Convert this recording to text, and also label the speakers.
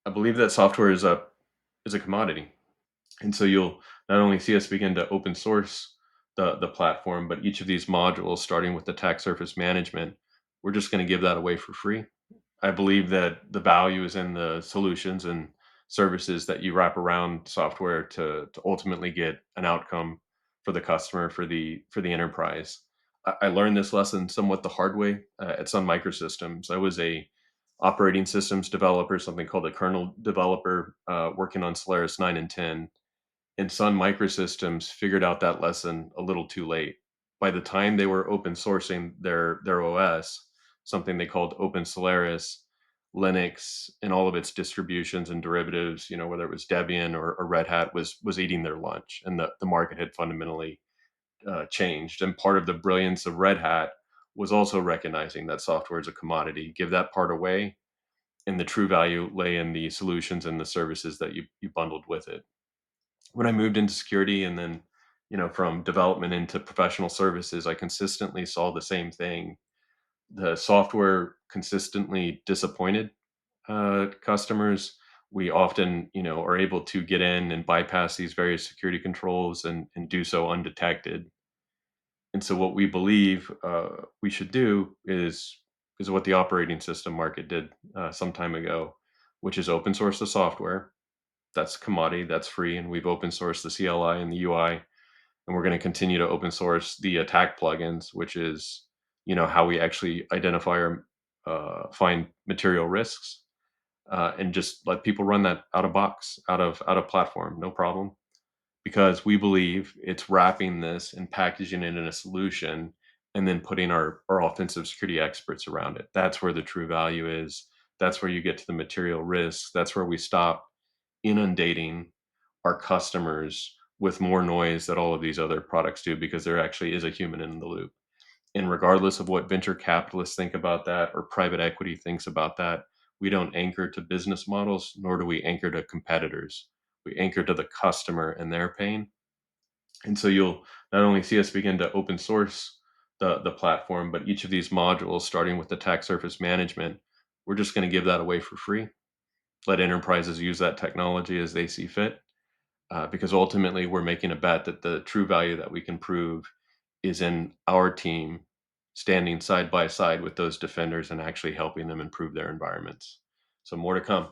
Speaker 1: I believe that software is a commodity. And so you'll not only see us begin to open source the platform, but each of these modules, starting with the attack surface management, we're just going to give that away for free. I believe that the value is in the solutions and services that you wrap around software to ultimately get an outcome for the customer, for the enterprise. I learned this lesson somewhat the hard way at Sun Microsystems. I was a operating systems developer, something called a kernel developer, working on Solaris 9 and 10. And Sun Microsystems figured out that lesson a little too late. By the time they were open sourcing their OS, something they called Open Solaris, Linux and all of its distributions and derivatives, whether it was Debian or Red Hat, was eating their lunch, and the market had fundamentally changed. And part of the brilliance of Red Hat was also recognizing that software is a commodity. Give that part away, and the true value lay in the solutions and the services that you bundled with it. When I moved into security and then, from development into professional services, I consistently saw the same thing. The software consistently disappointed customers. We often, are able to get in and bypass these various security controls and do so undetected. And so, what we believe we should do is what the operating system market did some time ago, which is open source the software. That's a commodity, that's free, and we've open sourced the CLI and the UI, and we're going to continue to open source the attack plugins, which is how we actually identify or find material risks, and just let people run that out of box, out of platform, no problem, because we believe it's wrapping this and packaging it in a solution and then putting our offensive security experts around it. That's where the true value is. That's where you get to the material risks. That's where we stop inundating our customers with more noise that all of these other products do, because there actually is a human in the loop. And regardless of what venture capitalists think about that or private equity thinks about that, we don't anchor to business models, nor do we anchor to competitors. We anchor to the customer and their pain. And so you'll not only see us begin to open source the platform, but each of these modules, starting with the attack surface management, we're just going to give that away for free. Let enterprises use that technology as they see fit, because ultimately we're making a bet that the true value that we can prove is in our team standing side by side with those defenders and actually helping them improve their environments. So more to come.